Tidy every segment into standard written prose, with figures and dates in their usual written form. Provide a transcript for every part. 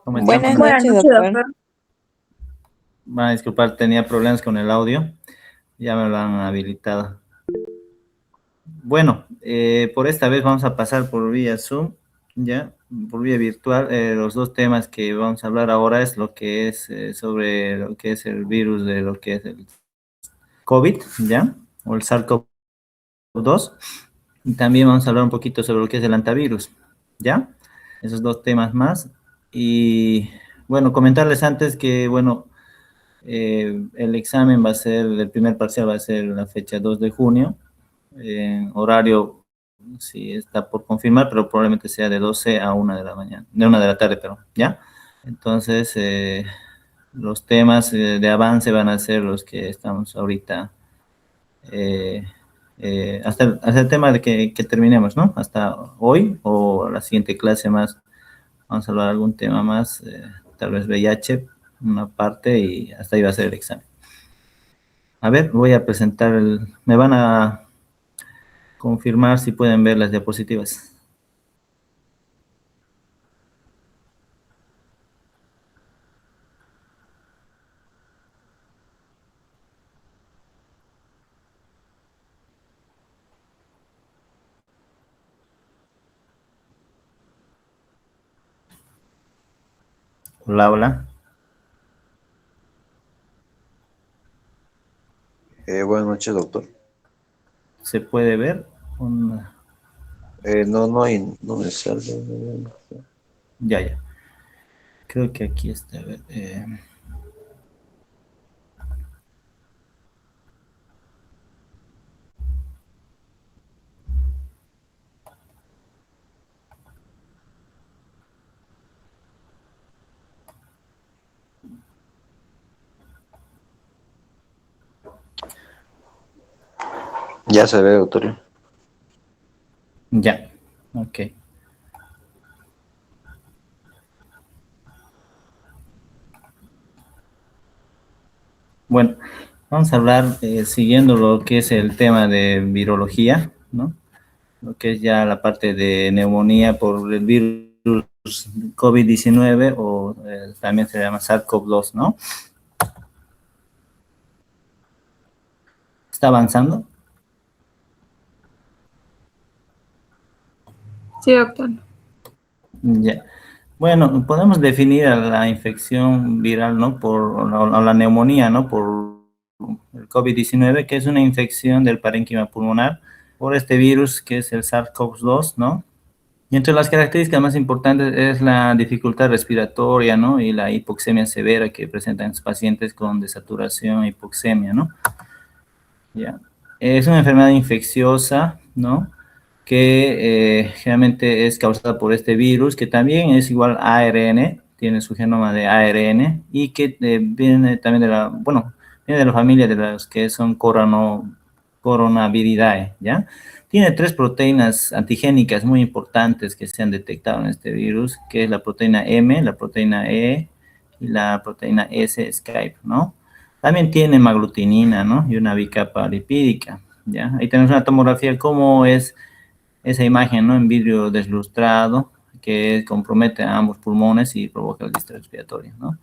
¿Cómo están? Buenas Buenas. Buenas noches, noches, doctor. doctor. Van a disculpar, tenía problemas con el audio. Ya me lo han habilitado. Bueno, por esta vez vamos a pasar por vía Zoom, ya, por vía virtual. Los dos temas que vamos a hablar ahora es lo que es sobre lo que es el virus de lo que es el COVID, ya, o el SARS-CoV-2. Y también vamos a hablar un poquito sobre lo que es el antivirus, ya. Esos dos temas más. Y bueno, comentarles antes que, bueno, el examen va a ser, el primer parcial va a ser la fecha 2 de junio, horario, sí está por confirmar, pero probablemente sea de 12 a 1 de la mañana, de 1 de la tarde, pero ¿ya? Entonces, los temas de avance van a ser los que estamos ahorita, eh, hasta el tema de que terminemos, ¿no? Hasta hoy o la siguiente clase más, vamos a hablar de algún tema más, tal vez VIH, una parte, y hasta ahí va a ser el examen. A ver, voy a presentar me van a confirmar si pueden ver las diapositivas. Hola, hola. Buenas noches, doctor. ¿Se puede ver? No me sale. Ya, ya. Creo que aquí está. A ver, Ya se ve, doctor. ya, ok. Bueno, vamos a hablar siguiendo lo que es el tema de virología, ¿no? Lo que es ya la parte de neumonía por el virus COVID-19 o también se llama SARS-CoV-2, ¿no? ¿Está avanzando? Sí, doctor. Ya. Bueno, podemos definir a la infección viral, ¿no? O la neumonía, ¿no? Por el COVID-19, que es una infección del parénquima pulmonar por este virus que es el SARS-CoV-2, ¿no? Y entre las características más importantes es la dificultad respiratoria, ¿no? Y la hipoxemia severa que presentan los pacientes con desaturación e hipoxemia, ¿no? Ya. Es una enfermedad infecciosa, ¿no? Que generalmente es causada por este virus, que también es igual a ARN, tiene su genoma de ARN, y que viene también de la, bueno, viene de la familia de las que son coronaviridae, ¿ya? Tiene 3 proteínas antigénicas muy importantes que se han detectado en este virus, que es la proteína M, la proteína E y la proteína S, Skype, ¿no? También tiene maglutinina, ¿no? Y una bicapa lipídica, ¿ya? Ahí tenemos una tomografía, cómo es esa imagen, ¿no? En vidrio deslustrado, que compromete a ambos pulmones y provoca el distrés respiratorio, ¿no?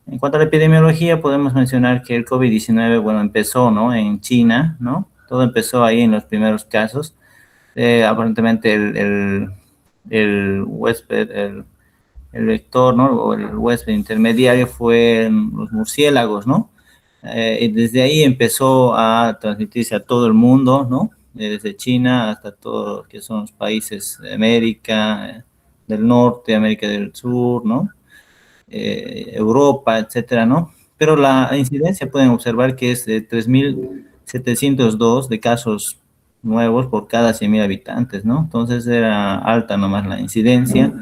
En cuanto a la epidemiología, podemos mencionar que el COVID-19, bueno, empezó, ¿no? En China, ¿no? Todo empezó ahí en los primeros casos. Aparentemente el huésped, el vector, ¿no? O el huésped intermediario fue los murciélagos, ¿no? Y desde ahí empezó a transmitirse a todo el mundo, ¿no? Desde China hasta todos los que son los países de América del Norte, América del Sur, ¿no? Europa, etcétera, ¿no? Pero la incidencia pueden observar que es de 3.702 de casos nuevos por cada 100.000 habitantes, ¿no? Entonces era alta nomás la incidencia.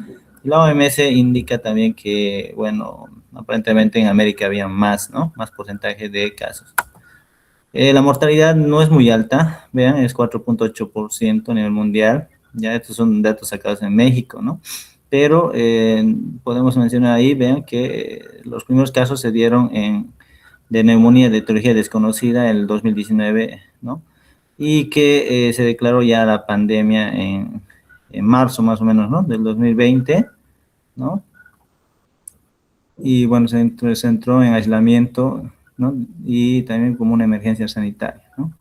Y la OMS indica también que, bueno, aparentemente en América había más, ¿no? Más porcentaje de casos. La mortalidad no es muy alta, vean, es 4.8% a nivel mundial. Ya estos son datos sacados en México, ¿no? Pero podemos mencionar ahí, vean que los primeros casos se dieron de neumonía de etiología desconocida en el 2019, ¿no? Y que se declaró ya la pandemia en marzo más o menos, ¿no? Del 2020, ¿no? y bueno, se entró en aislamiento, ¿no? Y también como una emergencia sanitaria, ¿no?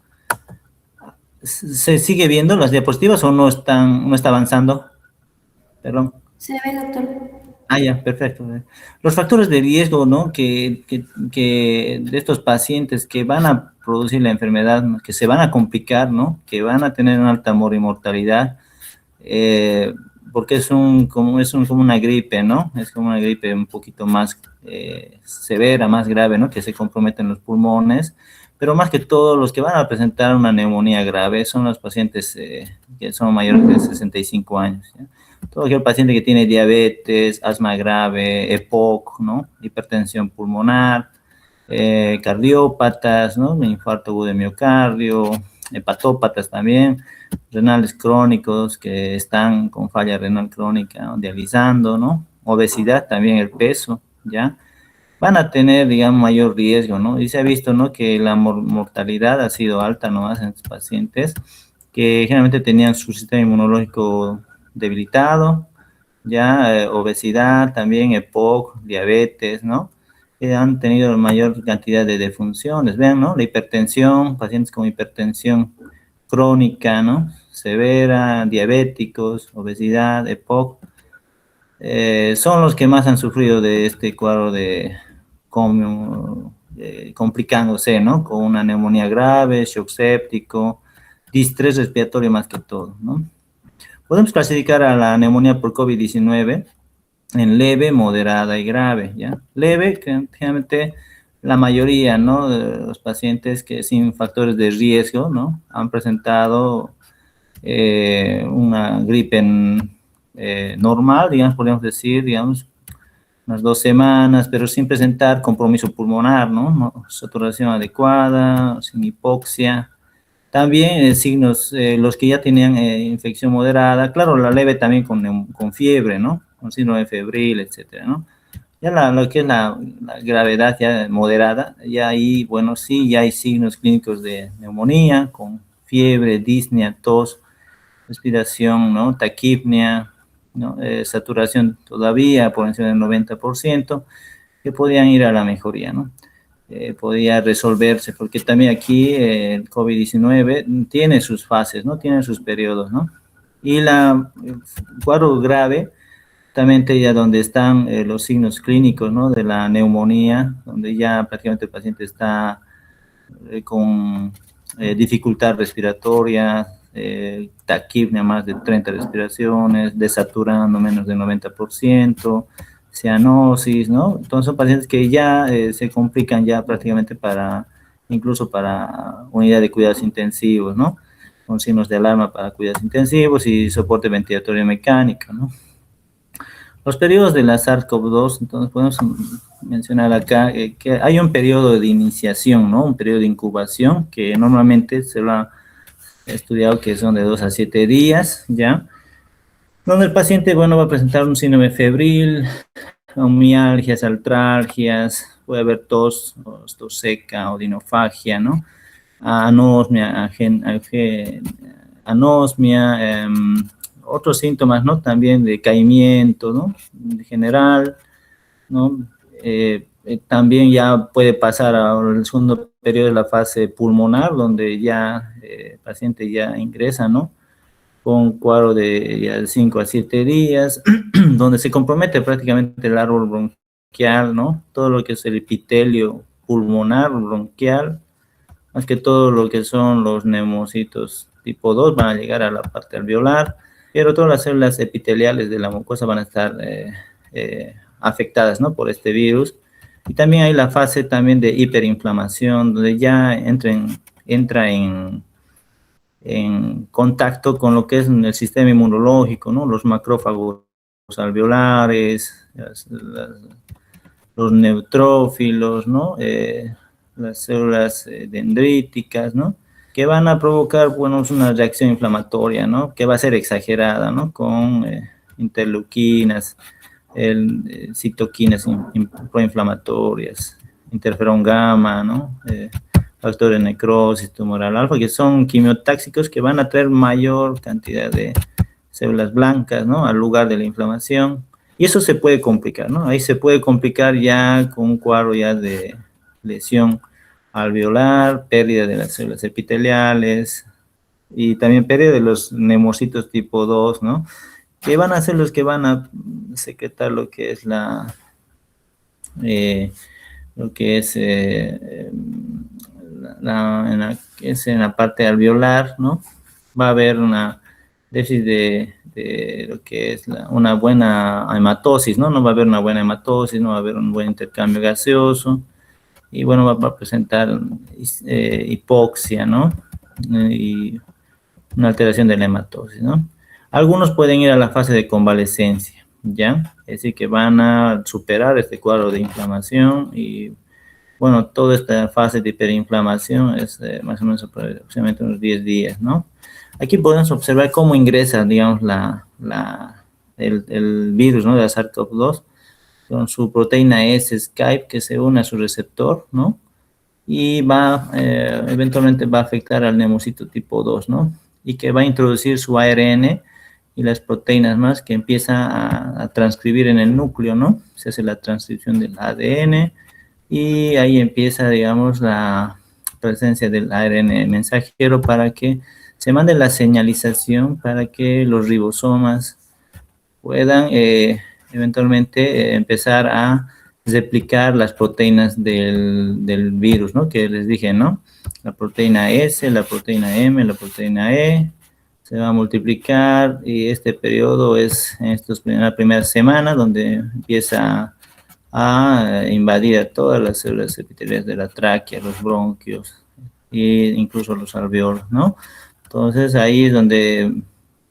¿Se sigue viendo las diapositivas o no está avanzando? Perdón. Se ve, doctor. Ah, ya, perfecto. Los factores de riesgo, ¿no? Que de estos pacientes que van a producir la enfermedad, ¿no? Que se van a complicar, ¿no? Que van a tener una alta mortalidad, eh, porque como una gripe, ¿no? Es como una gripe un poquito más severa, más grave, ¿no? Que se comprometen los pulmones, pero más que todo los que van a presentar una neumonía grave son los pacientes que son mayores de 65 años, ¿ya? Todo aquel paciente que tiene diabetes, asma grave, EPOC, ¿no? Hipertensión pulmonar, cardiópatas, ¿no? Infarto agudo de miocardio, hepatópatas también, renales crónicos que están con falla renal crónica, ¿no? Dializando, ¿no? Obesidad, también el peso, ¿ya? Van a tener, digamos, mayor riesgo, ¿no? Y se ha visto, ¿no? Que la mortalidad ha sido alta, ¿no? En estos pacientes que generalmente tenían su sistema inmunológico debilitado, ya obesidad, también EPOC, diabetes, ¿no? Que han tenido mayor cantidad de defunciones. Vean, ¿no? La hipertensión, pacientes con hipertensión crónica, ¿no? Severa, diabéticos, obesidad, EPOC, son los que más han sufrido de este cuadro de complicándose, ¿no? Con una neumonía grave, shock séptico, distrés respiratorio más que todo, ¿no? Podemos clasificar a la neumonía por COVID-19 en leve, moderada y grave, ¿ya? Leve, que generalmente la mayoría, ¿no? De los pacientes que sin factores de riesgo, ¿no? Han presentado una gripe normal, digamos, podemos decir, digamos, unas 2 semanas, pero sin presentar compromiso pulmonar, ¿no? Saturación adecuada, sin hipoxia. También signos, los que ya tenían infección moderada, claro, la leve también con fiebre, ¿no? Con síndrome febril, etcétera, ¿no? Ya lo que es la gravedad ya moderada, ya ahí, bueno, sí, ya hay signos clínicos de neumonía, con fiebre, disnea, tos, respiración, ¿no? Taquipnea, ¿no? Saturación todavía por encima del 90%, que podían ir a la mejoría, ¿no? Podía resolverse, porque también aquí el COVID-19 tiene sus fases, ¿no? Tiene sus periodos, ¿no? Y el cuadro grave, también ya donde están los signos clínicos, ¿no? De la neumonía, donde ya prácticamente el paciente está con dificultad respiratoria, taquipnea más de 30 respiraciones, desaturando menos del 90%, cianosis, ¿no? Entonces son pacientes que ya se complican ya prácticamente incluso para unidad de cuidados intensivos, ¿no? Con signos de alarma para cuidados intensivos y soporte ventilatorio mecánico, ¿no? Los periodos de la SARS-CoV-2, entonces podemos mencionar acá que hay un periodo de iniciación, ¿no? Un periodo de incubación que normalmente se lo ha estudiado que son de 2 a 7 días, ¿ya? Donde el paciente, bueno, va a presentar un síndrome febril, mialgias, artralgias, puede haber tos seca, odinofagia, ¿no? Anosmia, anosmia, otros síntomas, ¿no? También de caimiento, ¿no? En general, ¿no? También ya puede pasar al segundo periodo de la fase pulmonar, donde ya el paciente ya ingresa, ¿no? Con un cuadro de ya 5 a 7 días, donde se compromete prácticamente el árbol bronquial, ¿no? Todo lo que es el epitelio pulmonar, bronquial, más que todo lo que son los neumocitos tipo 2 van a llegar a la parte alveolar, pero todas las células epiteliales de la mucosa van a estar afectadas, ¿no? Por este virus. Y también hay la fase también de hiperinflamación, donde ya entra en contacto con lo que es el sistema inmunológico, ¿no? Los macrófagos alveolares, los neutrófilos, ¿no? Las células dendríticas, ¿no? Que van a provocar, bueno, una reacción inflamatoria, ¿no? Que va a ser exagerada, ¿no? Con interleuquinas, citoquinas proinflamatorias, interferón gamma, ¿no? Factores de necrosis tumoral alfa, que son quimiotáxicos que van a traer mayor cantidad de células blancas, ¿no? Al lugar de la inflamación. Y eso se puede complicar, ¿no? Ahí se puede complicar ya con un cuadro ya de lesión alveolar, pérdida de las células epiteliales y también pérdida de los nemocitos tipo 2, ¿no? Que van a ser los que van a secretar lo que es eh, lo que es, en la parte alveolar, ¿no? Va a haber una déficit de lo que es una buena hematosis, ¿no? No va a haber una buena hematosis, no va a haber un buen intercambio gaseoso y bueno, va a presentar hipoxia, ¿no? Y una alteración de la hematosis, ¿no? Algunos pueden ir a la fase de convalescencia, ¿ya? Es decir, que van a superar este cuadro de inflamación y, bueno, toda esta fase de hiperinflamación es más o menos aproximadamente unos 10 días, ¿no? Aquí podemos observar cómo ingresa, digamos, el virus, ¿no? De la SARS-CoV-2 con su proteína S Skype que se une a su receptor, ¿no? Y eventualmente va a afectar al nemocito tipo 2, ¿no? Y que va a introducir su ARN y las proteínas más que empieza a transcribir en el núcleo, ¿no? Se hace la transcripción del ADN y ahí empieza, digamos, la presencia del ARN mensajero para que se mande la señalización para que los ribosomas puedan eventualmente empezar a replicar las proteínas del virus, ¿no? Que les dije, ¿no? La proteína S, la proteína M, la proteína E, se va a multiplicar y este periodo es en la primera semana donde empieza a invadir a todas las células epiteliales de la tráquea, los bronquios e incluso los alveolos, ¿no? Entonces ahí es donde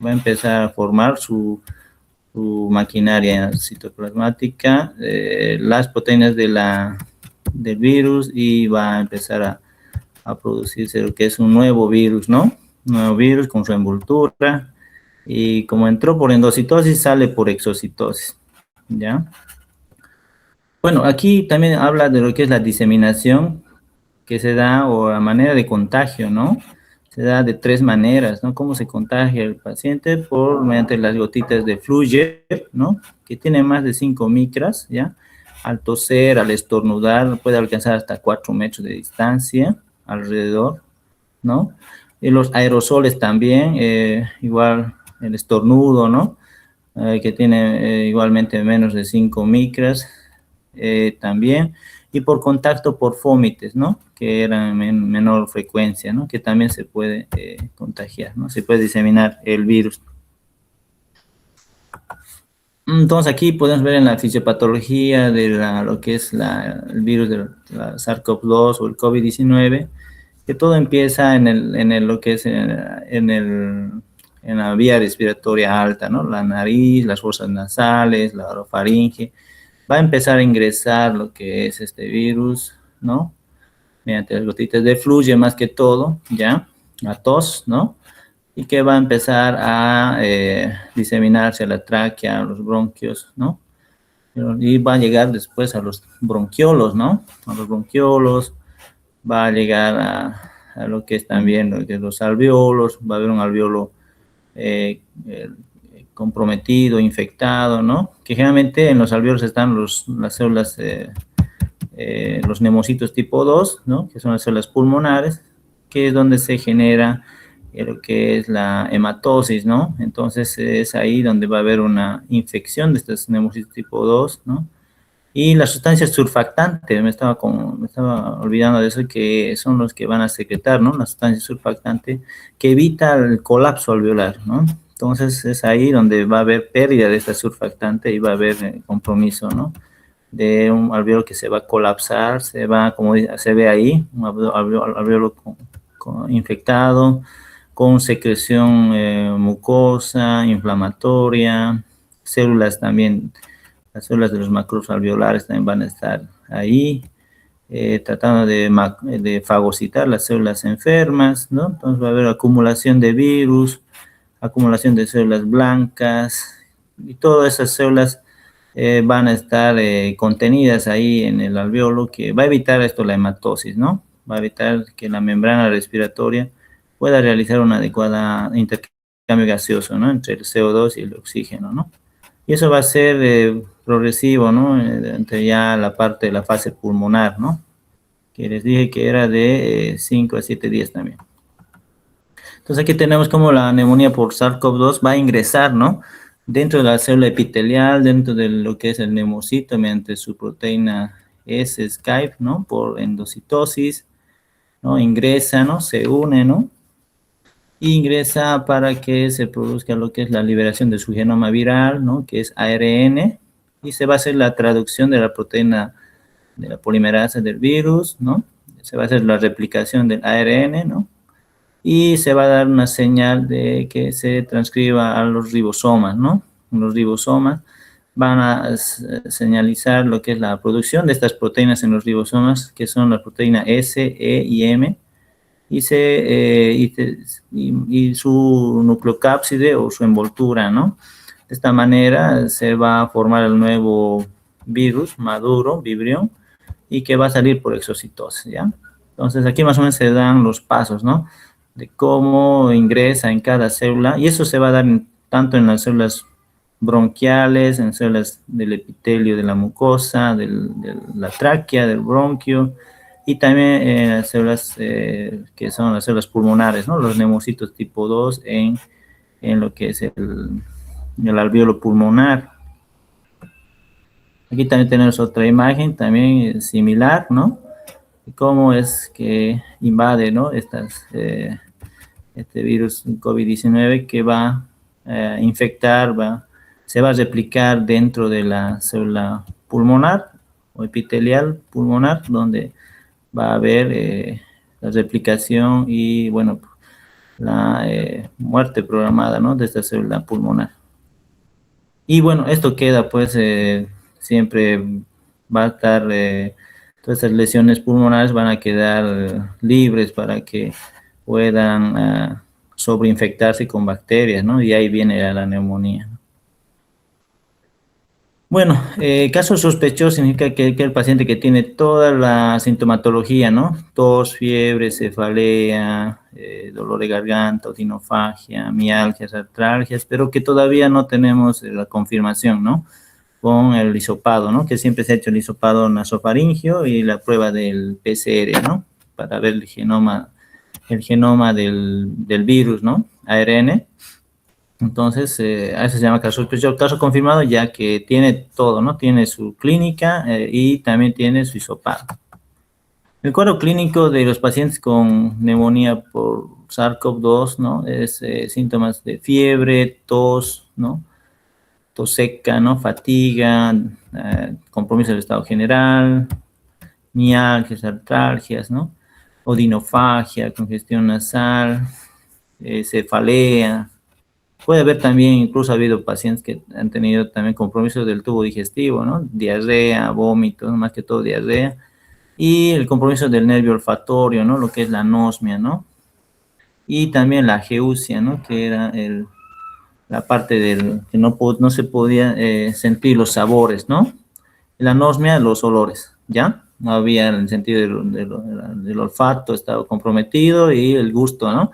va a empezar a formar su maquinaria citoplasmática, las proteínas del virus y va a empezar a producirse lo que es un nuevo virus, ¿no? Un nuevo virus con su envoltura y como entró por endocitosis, sale por exocitosis, ¿ya? Bueno, aquí también habla de lo que es la diseminación que se da o la manera de contagio, ¿no? Se da de tres maneras, ¿no? ¿Cómo se contagia el paciente? Mediante las gotitas de Fluger, ¿no? Que tiene más de 5 micras, ¿ya? Al toser, al estornudar, puede alcanzar hasta 4 metros de distancia alrededor, ¿no? Y los aerosoles también, igual el estornudo, ¿no? Que tiene igualmente menos de 5 micras también, y por contacto por fómites, ¿no? Que eran en menor frecuencia, ¿no? Que también se puede contagiar, ¿no? Se puede diseminar el virus. Entonces aquí podemos ver en la fisiopatología de lo que es el virus de la SARS-CoV-2 o el COVID-19, que todo empieza lo que es en la vía respiratoria alta, ¿no? La nariz, las fosas nasales, la orofaringe. Va a empezar a ingresar lo que es este virus, ¿no? Mediante las gotitas de fluye más que todo, ¿ya? La tos, ¿no? Y que va a empezar a diseminarse a la tráquea, a los bronquios, ¿no? Y va a llegar después a los bronquiolos, ¿no? A los bronquiolos, va a llegar a lo que es también lo que es los alveolos, va a haber un alveolo comprometido, infectado, ¿no? Que generalmente en los alveolos están las células, los nemocitos tipo 2, ¿no? Que son las células pulmonares, que es donde se genera lo que es la hematosis, ¿no? Entonces es ahí donde va a haber una infección de estos nemocitos tipo 2, ¿no? Y las sustancias surfactantes, me estaba olvidando de eso, que son los que van a secretar, ¿no? La sustancia surfactante que evita el colapso alveolar, ¿no? Entonces es ahí donde va a haber pérdida de esta surfactante y va a haber compromiso, ¿no? De un alveolo que se va a colapsar, como se ve ahí, un alveolo infectado, con secreción mucosa, inflamatoria, células también. Las células de los macrófagos alveolares también van a estar ahí, tratando de fagocitar las células enfermas, ¿no? Entonces va a haber acumulación de virus, acumulación de células blancas, y todas esas células van a estar contenidas ahí en el alveolo, que va a evitar esto la hematosis, ¿no? Va a evitar que la membrana respiratoria pueda realizar una adecuada intercambio gaseoso, ¿no? Entre el CO2 y el oxígeno, ¿no? Y eso va a ser progresivo, ¿no? Entre ya la parte de la fase pulmonar, ¿no? Que les dije que era de 5 a 7 días también. Entonces aquí tenemos como la neumonía por SARS-CoV-2 va a ingresar, ¿no? Dentro de la célula epitelial, dentro de lo que es el neumocito, mediante su proteína S-Skype, ¿no? Por endocitosis, ¿no? Ingresa, ¿no? Se une, ¿no? Ingresa para que se produzca lo que es la liberación de su genoma viral, ¿no? Que es ARN, y se va a hacer la traducción de la proteína de la polimerasa del virus, ¿no? Se va a hacer la replicación del ARN, ¿no? Y se va a dar una señal de que se transcriba a los ribosomas, ¿no? Los ribosomas van a señalizar lo que es la producción de estas proteínas en los ribosomas, que son la proteína S, E y M, y su nucleocápside o su envoltura, ¿no? De esta manera se va a formar el nuevo virus maduro, vibrión, y que va a salir por exocitosis, ¿ya? Entonces aquí más o menos se dan los pasos, ¿no? De cómo ingresa en cada célula, y eso se va a dar tanto en las células bronquiales, en células del epitelio de la mucosa, de la tráquea, del bronquio, y también en las células que son las células pulmonares, ¿no? Los neumocitos tipo 2 en lo que es el alveolo pulmonar. Aquí también tenemos otra imagen, también similar, ¿no? Cómo es que invade, ¿no? Este virus COVID-19 que va a infectar, se va a replicar dentro de la célula pulmonar o epitelial pulmonar, donde va a haber la replicación y, bueno, la muerte programada, ¿no? De esta célula pulmonar. Y bueno, esto queda pues siempre va a estar, todas estas lesiones pulmonares van a quedar libres para que puedan sobreinfectarse con bacterias, ¿no? Y ahí viene la neumonía. Bueno, caso sospechoso significa que el paciente que tiene toda la sintomatología, ¿no? Tos, fiebre, cefalea, dolor de garganta, otinofagia, mialgias, artralgias, pero que todavía no tenemos la confirmación, ¿no? Con el hisopado, ¿no? Que siempre se ha hecho el hisopado nasofaringio y la prueba del PCR, ¿no? Para ver el genoma del virus, ¿no? ARN. Entonces, a eso se llama caso sospechoso, caso confirmado, ya que tiene todo, ¿no? Tiene su clínica y también tiene su hisopado. El cuadro clínico de los pacientes con neumonía por SARS-CoV-2, ¿no? Es síntomas de fiebre, tos, ¿no? Tos seca, ¿no? Fatiga, compromiso del estado general, mialgias, artralgias, ¿no? Odinofagia, congestión nasal, cefalea. Puede haber también, incluso ha habido pacientes que han tenido también compromiso del tubo digestivo, ¿no? Diarrea, vómitos, más que todo diarrea. Y el compromiso del nervio olfatorio, ¿no? Lo que es la anosmia, ¿no? Y también la ageusia, ¿no? Que era la parte del que no se podía sentir los sabores, ¿no? La anosmia, los olores, ¿ya? No había el sentido del olfato, estaba comprometido y el gusto, ¿no?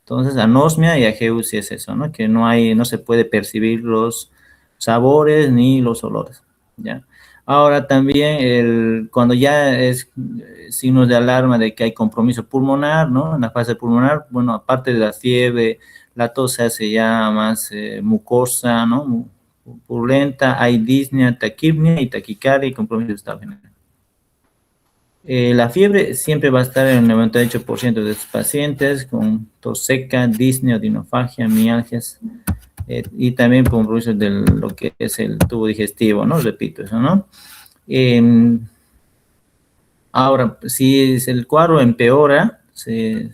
Entonces, anosmia y ageusia es eso, ¿no? Que no se puede percibir los sabores ni los olores, ¿ya? Ahora también, cuando ya es signos de alarma de que hay compromiso pulmonar, ¿no? En la fase pulmonar, bueno, aparte de la fiebre, la tos se hace ya más mucosa, ¿no? Purulenta, hay disnea, taquipnea y taquicardia y compromiso de estado general. La fiebre siempre va a estar en el 98% de estos pacientes con tos seca, disnea, odinofagia, mialgias y también compromiso de lo que es el tubo digestivo, ¿no? Repito eso, ¿no? Ahora, si el cuadro empeora, se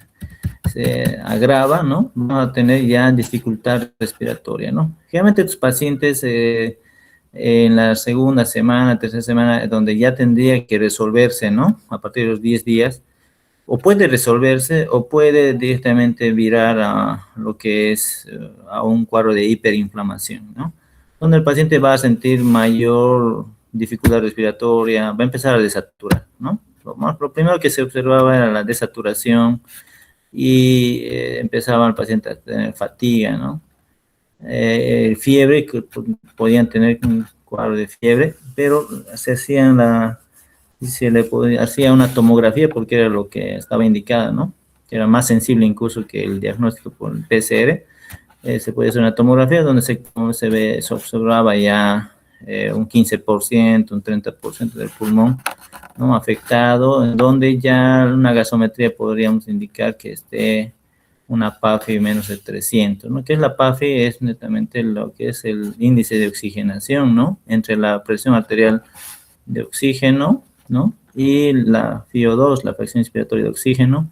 agrava, ¿no? Vamos a tener ya dificultad respiratoria, ¿no? Generalmente estos pacientes en la segunda semana, tercera semana, donde ya tendría que resolverse, ¿no? A partir de los 10 días, o puede resolverse o puede directamente virar a lo que es a un cuadro de hiperinflamación, ¿no? Donde el paciente va a sentir mayor dificultad respiratoria, va a empezar a desaturar, ¿no? Lo primero que se observaba era la desaturación y empezaba el paciente a tener fatiga, ¿no? fiebre, que podían tener un cuadro de fiebre, pero hacía una tomografía porque era lo que estaba indicada, ¿no? Era más sensible incluso que el diagnóstico por el PCR. Se podía hacer una tomografía donde se observaba ya un 15%, un 30% del pulmón, ¿no? Afectado, en donde ya una gasometría podríamos indicar que esté una PAFI menos de 300, ¿no? ¿Qué es la PAFI? Es netamente lo que es el índice de oxigenación, ¿no? Entre la presión arterial de oxígeno, ¿no? Y la FiO2, la fracción inspiratoria de oxígeno,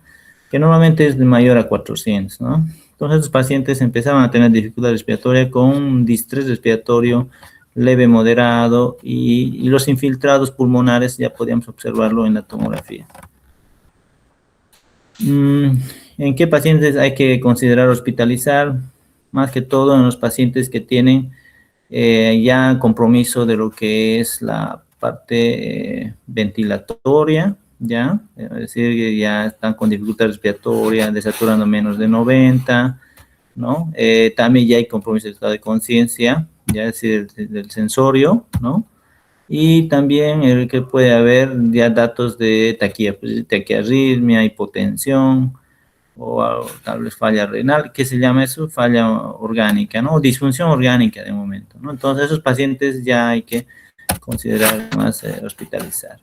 que normalmente es de mayor a 400, ¿no? Entonces los pacientes empezaban a tener dificultad respiratoria con un distrés respiratorio leve, moderado, y los infiltrados pulmonares ya podíamos observarlo en la tomografía. ¿En qué pacientes hay que considerar hospitalizar? Más que todo en los pacientes que tienen ya compromiso de lo que es la parte ventilatoria, ¿ya? Es decir, que ya están con dificultad respiratoria, desaturando menos de 90, ¿no? También ya hay compromiso de estado de conciencia, ya es decir, del sensorio, ¿no? Y también el que puede haber ya datos de taquiarritmia, hipotensión, o tal vez falla renal. ¿Qué se llama eso? Falla orgánica, ¿no? O disfunción orgánica de momento, ¿no? Entonces, esos pacientes ya hay que considerar más hospitalizar.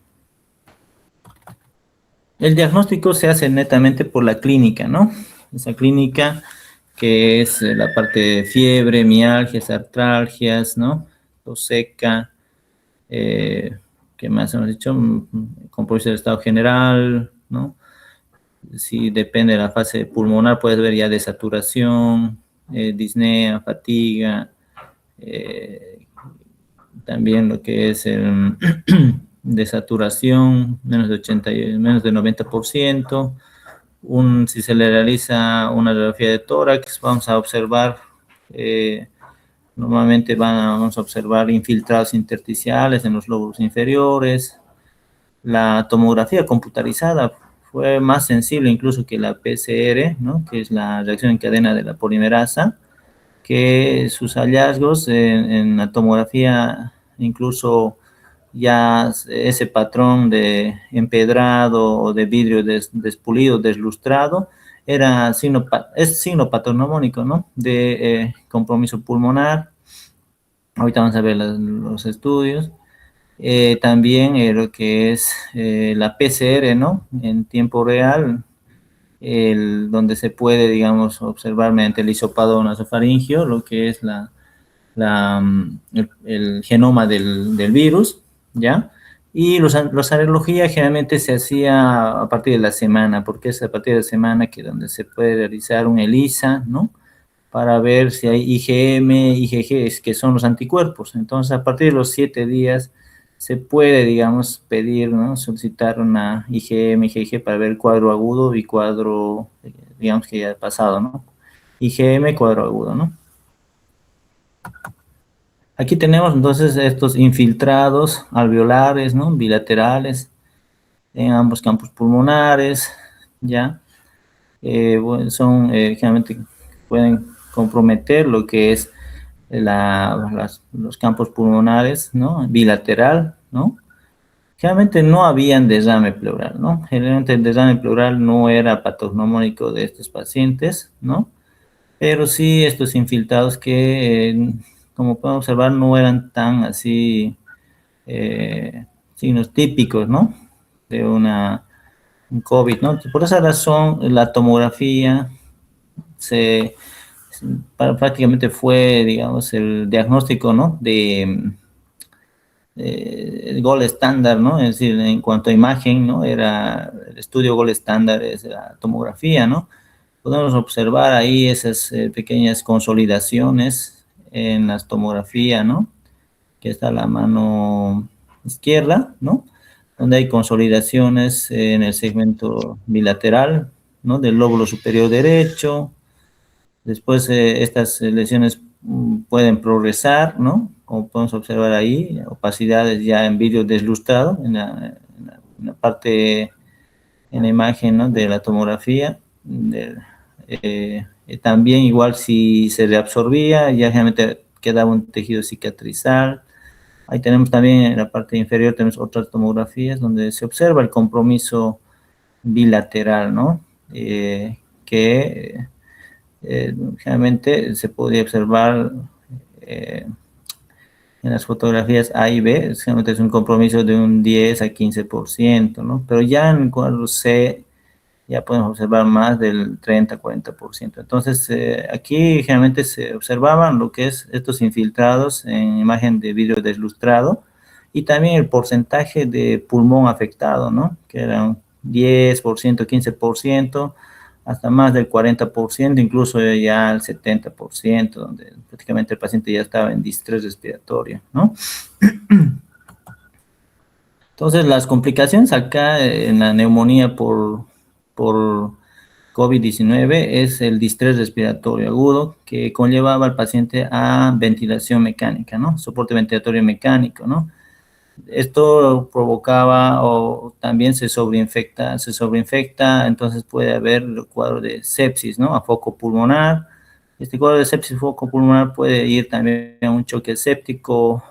El diagnóstico se hace netamente por la clínica, ¿no? Esa clínica que es la parte de fiebre, mialgias, artralgias, ¿no? Tos seca, ¿qué más hemos dicho? Compromiso del estado general, ¿no? Si depende de la fase pulmonar, puedes ver ya desaturación, disnea, fatiga, también lo que es el desaturación, menos de 90%. Si se le realiza una radiografía de tórax, vamos a observar, normalmente vamos a observar infiltrados intersticiales en los lóbulos inferiores. La tomografía computarizada fue más sensible incluso que la PCR, ¿no? Que es la reacción en cadena de la polimerasa, que sus hallazgos en la tomografía, incluso ya ese patrón de empedrado o de vidrio despulido, deslustrado, es signo patognomónico, ¿no? De compromiso pulmonar. Ahorita vamos a ver los estudios. También lo que es la PCR, ¿no? En tiempo real, donde se puede, digamos, observar mediante el hisopado nasofaringio lo que es el genoma del virus, ¿ya? Y los aerología generalmente se hacía a partir de la semana, porque es a partir de la semana que donde se puede realizar un ELISA, ¿no? Para ver si hay IgM, IgG, que son los anticuerpos. Entonces, a partir de los 7 días se puede, digamos, pedir, ¿no? Solicitar una IgM, IgG para ver cuadro agudo y cuadro, digamos que ya ha pasado, ¿no? IgM, cuadro agudo, ¿no? Aquí tenemos entonces estos infiltrados alveolares, ¿no? Bilaterales en ambos campos pulmonares, ¿ya? Son generalmente pueden comprometer lo que es los campos pulmonares, ¿no? Bilateral, ¿no? Generalmente no habían derrame pleural, ¿no? Generalmente el derrame pleural no era patognomónico de estos pacientes, ¿no? Pero sí estos infiltrados que, como pueden observar, no eran tan así signos típicos, ¿no? De un COVID, ¿no? Por esa razón, la tomografía prácticamente fue, digamos, el diagnóstico, ¿no? El gol estándar, ¿no? Es decir, en cuanto a imagen, ¿no? Era el estudio gol estándar, es la tomografía, ¿no? Podemos observar ahí esas pequeñas consolidaciones en la tomografía, ¿no? Que está a la mano izquierda, ¿no? Donde hay consolidaciones en el segmento bilateral, ¿no? Del lóbulo superior derecho. Después estas lesiones pueden progresar, ¿no? Como podemos observar ahí, opacidades ya en vidrio deslustrado en la parte, en la imagen, ¿no? De la tomografía, También igual si se reabsorbía, ya generalmente quedaba un tejido cicatrizal. Ahí tenemos también en la parte inferior, tenemos otras tomografías donde se observa el compromiso bilateral, ¿no? Que generalmente se podía observar eh, en las fotografías A y B, generalmente es un compromiso de un 10 a 15%, ¿no? Pero ya en el cuadro C ya podemos observar más del 30-40%. Entonces, aquí generalmente se observaban lo que es estos infiltrados en imagen de vidrio deslustrado y también el porcentaje de pulmón afectado, ¿no? Que eran 10%, 15%, hasta más del 40%, incluso ya el 70%, donde prácticamente el paciente ya estaba en distrés respiratorio, ¿no? Entonces, las complicaciones acá en la neumonía por COVID-19 es el distrés respiratorio agudo que conllevaba al paciente a ventilación mecánica, ¿no? Soporte ventilatorio mecánico, ¿no? Esto provocaba o también se sobreinfecta, entonces puede haber el cuadro de sepsis, ¿no? A foco pulmonar. Este cuadro de sepsis foco pulmonar puede ir también a un choque séptico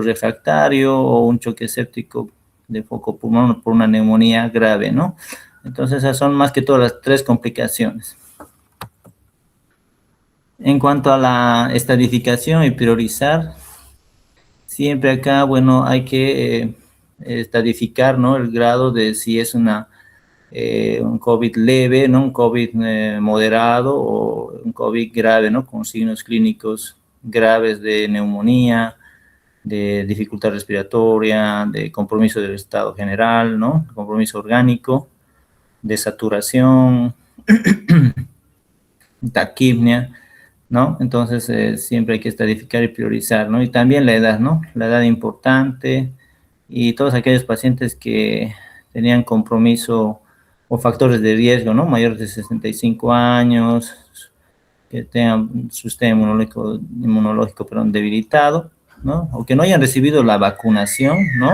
refractario o un choque séptico de foco pulmonar por una neumonía grave, ¿no? Entonces, esas son más que todas las tres complicaciones. En cuanto a la estadificación y priorizar, siempre acá, bueno, hay que estadificar, ¿no? El grado de si es un COVID leve, ¿no? Un COVID moderado o un COVID grave, ¿no? Con signos clínicos graves de neumonía, de dificultad respiratoria, de compromiso del estado general, ¿no? Compromiso orgánico, de saturación, taquipnia, ¿no? Entonces, siempre hay que estadificar y priorizar, ¿no? Y también la edad, ¿no? La edad importante y todos aquellos pacientes que tenían compromiso o factores de riesgo, ¿no? Mayores de 65 años, que tengan su sistema inmunológico perdón, debilitado, ¿no? O que no hayan recibido la vacunación, ¿no?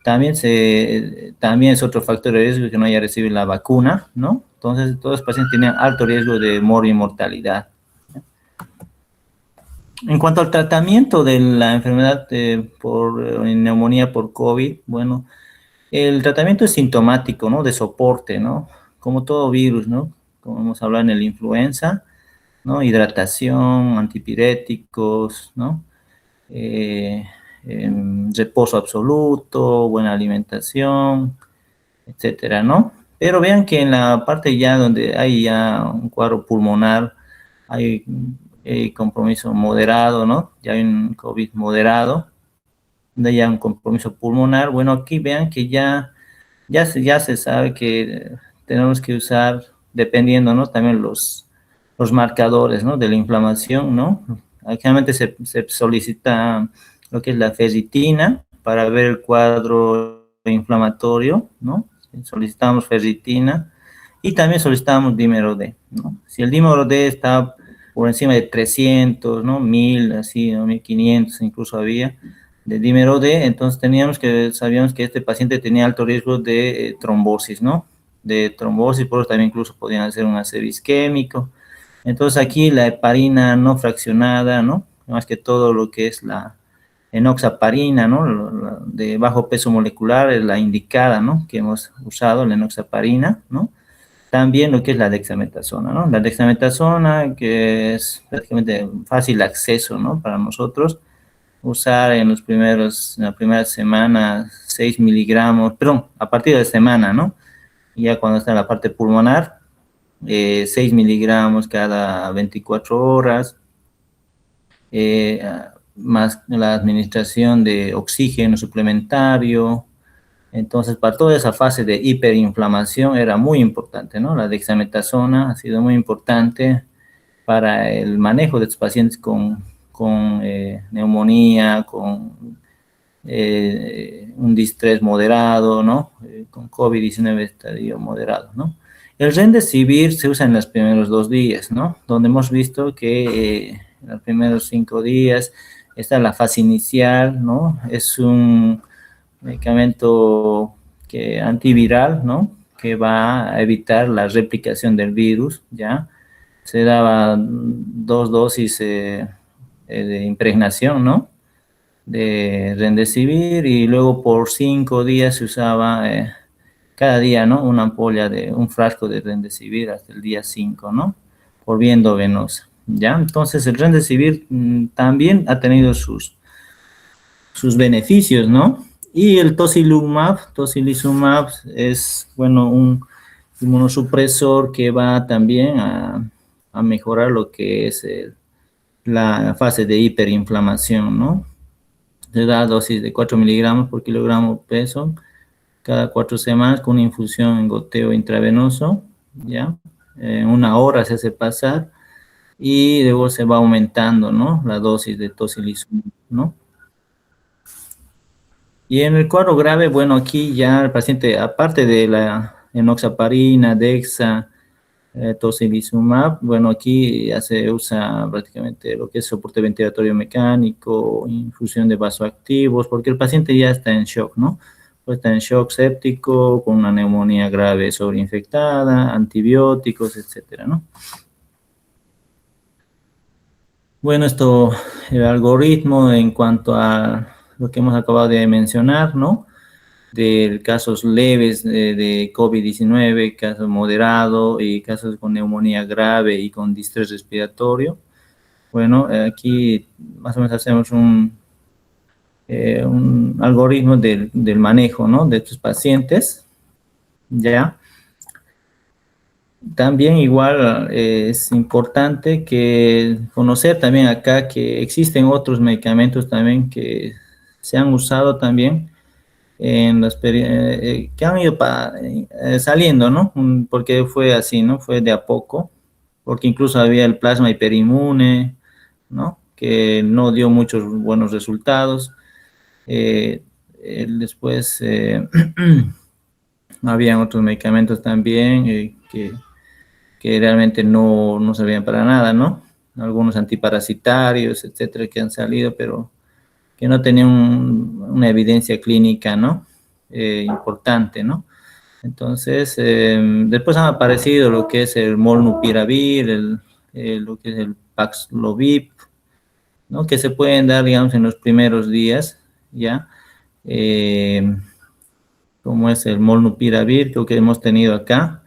También es otro factor de riesgo que no haya recibido la vacuna, ¿no? Entonces, todos los pacientes tenían alto riesgo de morir y mortalidad. En cuanto al tratamiento de la enfermedad por neumonía por COVID, bueno, el tratamiento es sintomático, ¿no? De soporte, ¿no? Como todo virus, ¿no? Como hemos hablado en el influenza, ¿no? Hidratación, antipiréticos, ¿no? Eh, reposo absoluto, buena alimentación, etcétera, ¿no? Pero vean que en la parte ya donde hay ya un cuadro pulmonar, hay compromiso moderado, ¿no? Ya hay un COVID moderado, donde hay un compromiso pulmonar. Bueno, aquí vean que ya se sabe que tenemos que usar, dependiendo, ¿no? También los marcadores, ¿no? De la inflamación, ¿no? Actualmente se solicita lo que es la ferritina para ver el cuadro inflamatorio, ¿no? Solicitamos ferritina y también solicitamos dímero D, ¿no? Si el dímero D está por encima de 300, ¿no? 1000, así, ¿no? 1500 incluso había de dímero D, entonces sabíamos que este paciente tenía alto riesgo de trombosis, ¿no? De trombosis, por eso también incluso podían hacer un aseo isquémico. Entonces aquí la heparina no fraccionada, ¿no? Más que todo lo que es la enoxaparina, ¿no? De bajo peso molecular es la indicada, ¿no? Que hemos usado, la enoxaparina, ¿no? También lo que es la dexametasona, ¿no? La dexametasona, que es prácticamente fácil acceso, ¿no? Para nosotros, usar en la primera semana 6 miligramos, perdón, a partir de semana, ¿no? Ya cuando está en la parte pulmonar, 6 miligramos cada 24 horas, eh, más la administración de oxígeno suplementario. Entonces, para toda esa fase de hiperinflamación era muy importante, ¿no? La dexametasona ha sido muy importante para el manejo de estos pacientes con neumonía, con un distrés moderado, ¿no? Con COVID-19 estadio moderado, ¿no? El Remdesivir se usa en los primeros 2 días, ¿no? Donde hemos visto que en los primeros 5 días está la fase inicial, ¿no? Es un medicamento antiviral, ¿no? que va a evitar la replicación del virus, ¿ya? Se daba 2 dosis de impregnación, ¿no? De Remdesivir y luego por 5 días se usaba cada día, ¿no? Una ampolla de un frasco de Remdesivir hasta el día 5, ¿no? Por vía endovenosa, ¿ya? Entonces el Remdesivir también ha tenido sus beneficios, ¿no? Y el tocilizumab es, bueno, un inmunosupresor que va también a mejorar lo que es la fase de hiperinflamación, ¿no? Se da dosis de 4 miligramos por kilogramo peso cada 4 semanas con una infusión en goteo intravenoso, ¿ya? En 1 hora se hace pasar y luego se va aumentando, ¿no? La dosis de tocilizumab, ¿no? Y en el cuadro grave, bueno, aquí ya el paciente, aparte de la enoxaparina, dexa, tocilizumab, bueno, aquí ya se usa prácticamente lo que es soporte ventilatorio mecánico, infusión de vasoactivos, porque el paciente ya está en shock, ¿no? Pues está en shock séptico, con una neumonía grave sobreinfectada, antibióticos, etcétera, ¿no? Bueno, esto, el algoritmo en cuanto a lo que hemos acabado de mencionar, ¿no? De casos leves de COVID-19, casos moderados y casos con neumonía grave y con distrés respiratorio. Bueno, aquí más o menos hacemos un algoritmo del manejo, ¿no? De estos pacientes, ¿ya? También igual es importante que conocer también acá que existen otros medicamentos también que se han usado también en que han ido saliendo, ¿no? Porque fue así, ¿no? Fue de a poco, porque incluso había el plasma hiperinmune, ¿no? Que no dio muchos buenos resultados. Después habían otros medicamentos también que realmente no servían para nada, ¿no? Algunos antiparasitarios, etcétera, que han salido, pero que no tenían una evidencia clínica, ¿no? Importante, ¿no? Entonces, después han aparecido lo que es el molnupiravir, lo que es el Paxlovid, ¿no? Que se pueden dar, digamos, en los primeros días, ¿ya? Como es el molnupiravir, creo que hemos tenido acá,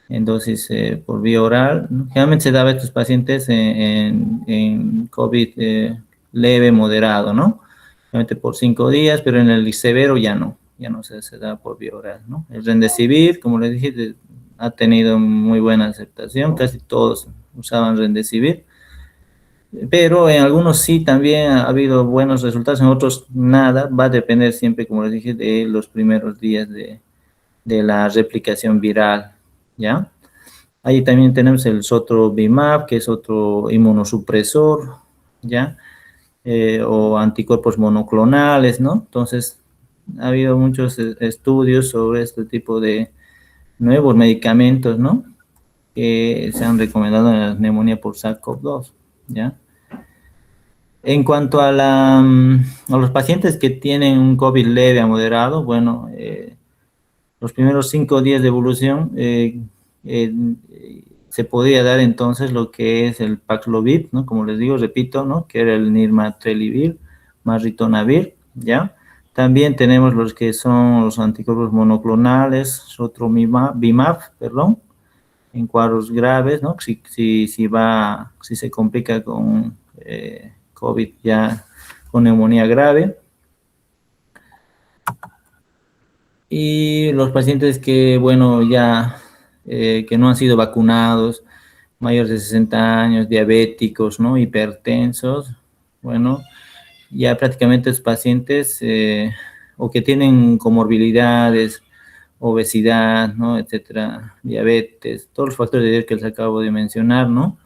en dosis por vía oral. Generalmente se daba a estos pacientes en COVID leve, moderado, ¿no? Generalmente por 5 días, pero en el severo ya no se da por vía oral, ¿no? El Remdesivir, como les dije, ha tenido muy buena aceptación, casi todos usaban Remdesivir, pero en algunos sí también ha habido buenos resultados, en otros nada, va a depender siempre, como les dije, de los primeros días de la replicación viral, ¿ya? Ahí también tenemos el sotrovimab, que es otro inmunosupresor, ¿ya? O anticuerpos monoclonales, ¿no? Entonces, ha habido muchos estudios sobre este tipo de nuevos medicamentos, ¿no? Que se han recomendado en la neumonía por SARS-CoV-2, ¿ya? En cuanto a los pacientes que tienen un COVID leve a moderado, bueno, los primeros 5 días de evolución eh, se podía dar entonces lo que es el Paxlovid, ¿no? Como les digo, repito, ¿no? Que era el nirmatrelvir, más ritonavir, ¿ya? También tenemos los que son los anticuerpos monoclonales, sotrovimab, perdón, en cuadros graves, ¿no? Si se complica con COVID ya con neumonía grave. Y los pacientes que, bueno, ya que no han sido vacunados, mayores de 60 años, diabéticos, ¿no? Hipertensos, bueno, ya prácticamente los pacientes o que tienen comorbilidades, obesidad, ¿no? Etcétera, diabetes, todos los factores de riesgo que les acabo de mencionar, ¿no?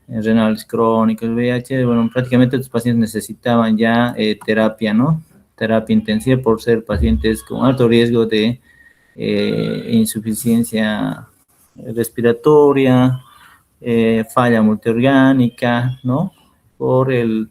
Renales crónicos, VIH, bueno, prácticamente los pacientes necesitaban ya terapia, ¿no? Terapia intensiva por ser pacientes con alto riesgo de insuficiencia respiratoria, falla multiorgánica, ¿no? Por el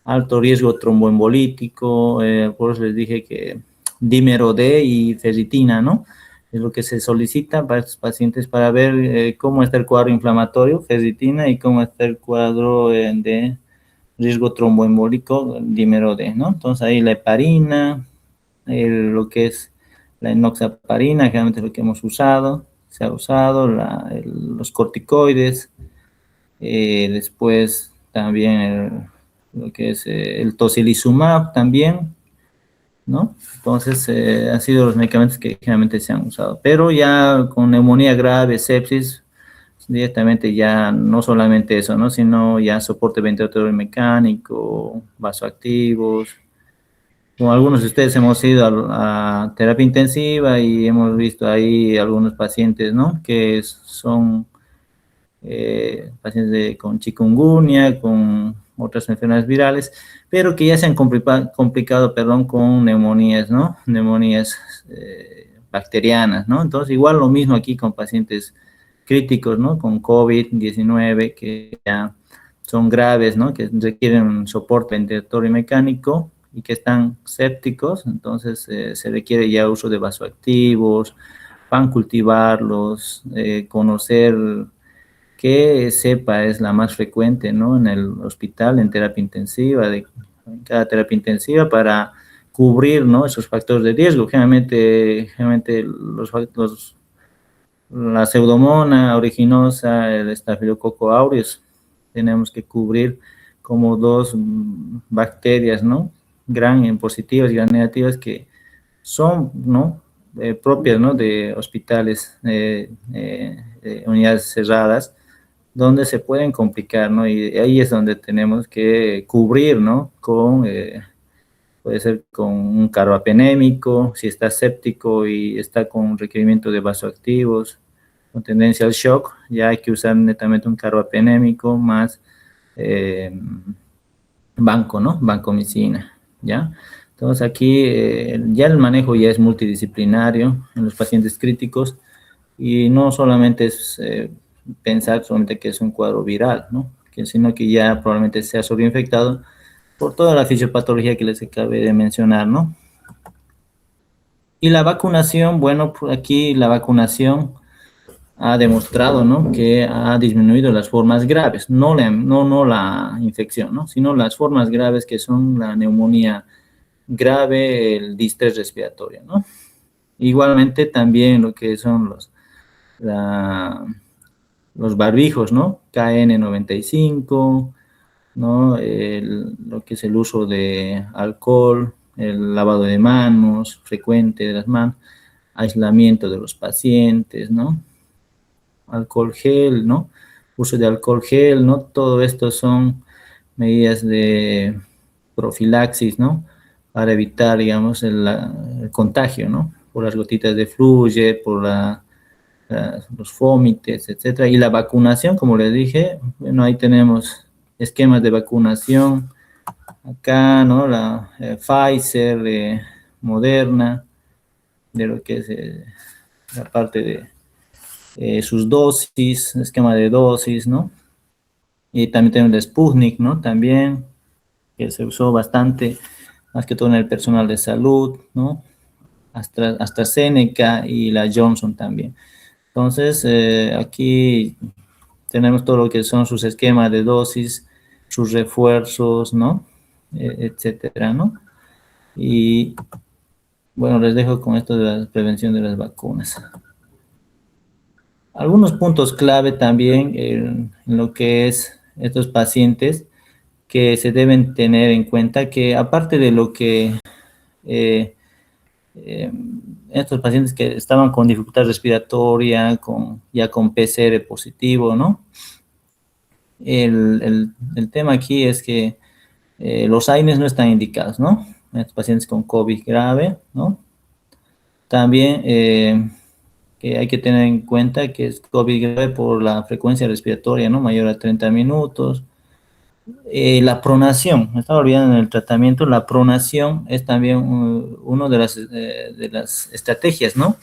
alto riesgo tromboembolítico, por eso les dije que dímero D y ferritina, ¿no? Es lo que se solicita para estos pacientes para ver cómo está el cuadro inflamatorio, ferritina, y cómo está el cuadro de riesgo tromboembólico, dímero D, ¿no? Entonces ahí la heparina, lo que es la enoxaparina, generalmente es lo que hemos usado, se ha usado, los corticoides, después también lo que es el tocilizumab también, ¿no? Entonces, han sido los medicamentos que generalmente se han usado. Pero ya con neumonía grave, sepsis, directamente ya no solamente eso, ¿no? Sino ya soporte ventilatorio mecánico, vasoactivos. Como algunos de ustedes hemos ido a terapia intensiva y hemos visto ahí algunos pacientes, ¿no? Que son pacientes con chikungunya, con otras enfermedades virales, pero que ya se han complicado, perdón, con neumonías, ¿no? Neumonías bacterianas, ¿no? Entonces, igual lo mismo aquí con pacientes críticos, ¿no? Con COVID-19, que ya son graves, ¿no? Que requieren soporte ventilatorio mecánico y que están sépticos, entonces se requiere ya uso de vasoactivos, van cultivarlos, conocer qué cepa es la más frecuente, ¿no? En el hospital, en terapia intensiva, en cada terapia intensiva para cubrir, ¿no? Esos factores de riesgo. Generalmente la pseudomonas aeruginosa, el estafilococo aureus, tenemos que cubrir como dos bacterias, ¿no? Gran positivas y gran negativas que son, ¿no? Propias, ¿no? De hospitales, unidades cerradas, donde se pueden complicar, ¿no? Y ahí es donde tenemos que cubrir, ¿no? Puede ser con un carbapenémico, si está séptico y está con requerimiento de vasoactivos, con tendencia al shock, ya hay que usar netamente un carbapenémico más eh, banco, ¿no? Vancomicina, ¿ya? Entonces aquí ya el manejo ya es multidisciplinario en los pacientes críticos y no solamente es pensar solamente que es un cuadro viral, ¿no? Sino que ya probablemente sea sobreinfectado por toda la fisiopatología que les acabé de mencionar, ¿no? Y la vacunación, bueno, aquí la vacunación ha demostrado, ¿no? Que ha disminuido las formas graves, no la infección, ¿no? Sino las formas graves que son la neumonía grave, el distrés respiratorio, ¿no? Igualmente también lo que son los barbijos, ¿no? KN95, ¿no? Lo que es el uso de alcohol, el lavado de manos frecuente de las manos, aislamiento de los pacientes, ¿no? Alcohol gel, ¿no? Uso de alcohol gel, ¿no? Todo esto son medidas de profilaxis, ¿no? Para evitar, digamos, el contagio, ¿no? Por las gotitas de fluye, por los fómites, etcétera. Y la vacunación, como les dije, bueno, ahí tenemos esquemas de vacunación. Acá, ¿no? La Pfizer, Moderna, de lo que es la parte de sus dosis, esquema de dosis, ¿no? Y también tenemos el Sputnik, ¿no? También, que se usó bastante, más que todo en el personal de salud, ¿no? AstraZeneca y la Johnson también. Entonces, aquí tenemos todo lo que son sus esquemas de dosis, sus refuerzos, ¿no? Etcétera, ¿no? Y bueno, les dejo con esto de la prevención de las vacunas. Algunos puntos clave también en lo que es estos pacientes que se deben tener en cuenta, que aparte de lo que eh, eh, estos pacientes que estaban con dificultad respiratoria, ya con PCR positivo, ¿no? El tema aquí es que los AINES no están indicados, ¿no? Estos pacientes con COVID grave, ¿no? También que hay que tener en cuenta que es COVID grave por la frecuencia respiratoria, ¿no? Mayor a 30 minutos. La pronación, me estaba olvidando en el tratamiento, la pronación es también una de las estrategias, ¿no?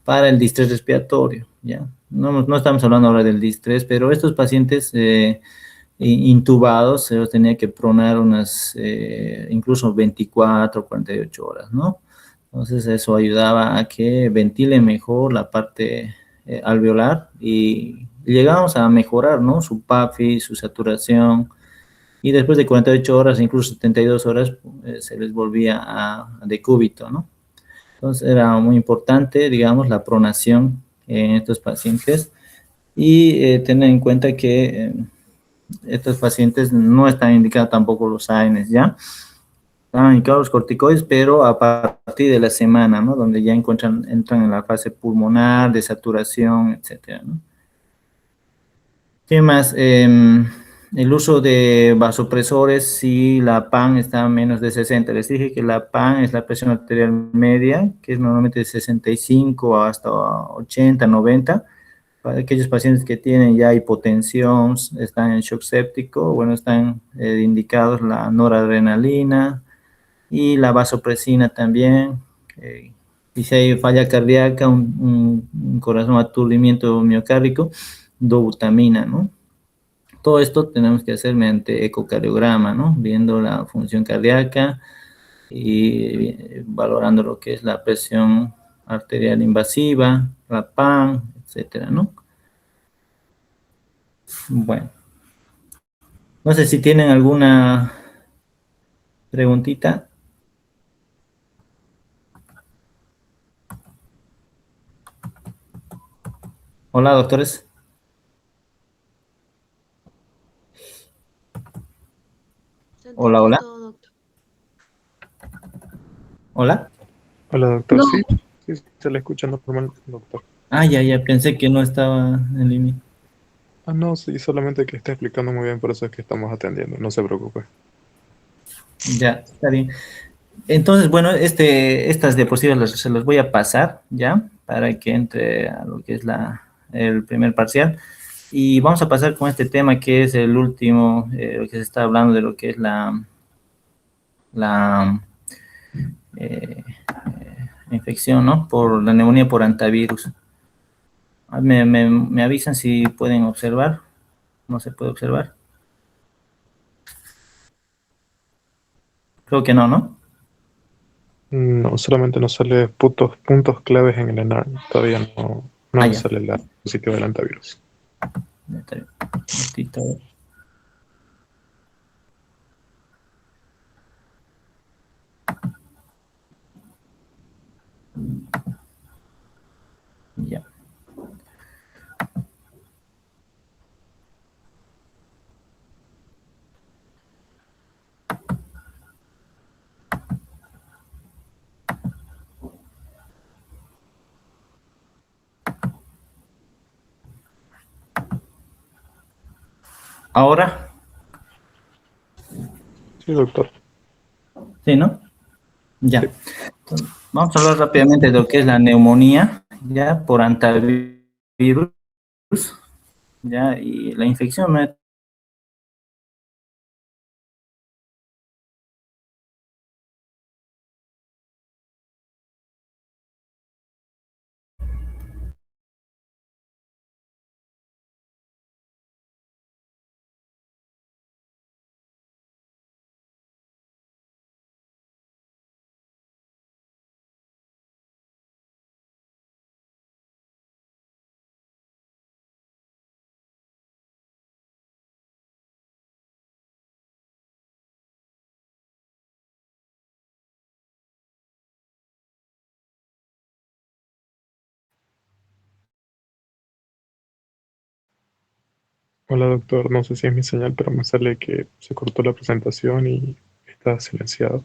Para el distrés respiratorio, ¿ya? No estamos hablando ahora del distrés, pero estos pacientes intubados se los tenía que pronar incluso 24, 48 horas, ¿no? Entonces eso ayudaba a que ventile mejor la parte alveolar y llegamos a mejorar, ¿no? Su PAFI, su saturación, y después de 48 horas, incluso 72 horas, se les volvía a decúbito, ¿no? Entonces era muy importante, digamos, la pronación en estos pacientes y tener en cuenta que estos pacientes no están indicados tampoco los ANs, ¿ya? Están indicados los corticoides, pero a partir de la semana, ¿no? Donde ya entran en la fase pulmonar, de saturación, etcétera, ¿no? ¿Qué más? El uso de vasopresores si la PAN está a menos de 60. Les dije que la PAN es la presión arterial media, que es normalmente de 65 hasta 80, 90. Para aquellos pacientes que tienen ya hipotensión, están en shock séptico, bueno, están indicados la noradrenalina y la vasopresina también. Y si hay falla cardíaca, un corazón aturdimiento miocárdico, dobutamina, ¿no? Todo esto tenemos que hacer mediante ecocardiograma, ¿no? Viendo la función cardíaca y valorando lo que es la presión arterial invasiva, la PAN, etcétera, ¿no? Bueno, no sé si tienen alguna preguntita. Hola, doctores. Se Hola, entendió hola. todo, doctor. Hola. Hola, doctor. No, Sí, sí, se le escucha normal, doctor. Ah, ya, pensé que no estaba en línea. Ah, no, sí, solamente que está explicando muy bien, por eso es que estamos atendiendo. No se preocupe. Ya, está bien. Entonces, bueno, estas diapositivas se las voy a pasar, ¿ya? Para que entre a lo que es el primer parcial. Y vamos a pasar con este tema que es el último, lo que se está hablando de lo que es la eh, infección, ¿no? Por la neumonía por antivirus. Me avisan si pueden observar. No se puede observar. Creo que no, ¿no? No, solamente nos sale puntos claves en el ENAR. Todavía no Ah, nos ya. sale la dispositivo del antivirus. Ya está bien. Un ratito. Ya. Ahora, Sí, doctor. sí, ¿no? Sí. Ya. Entonces, vamos a hablar rápidamente de lo que es la neumonía, ya, por antivirus, ya, y la infección, ¿no? Hola, doctor. No sé si es mi señal, pero me sale que se cortó la presentación y está silenciado.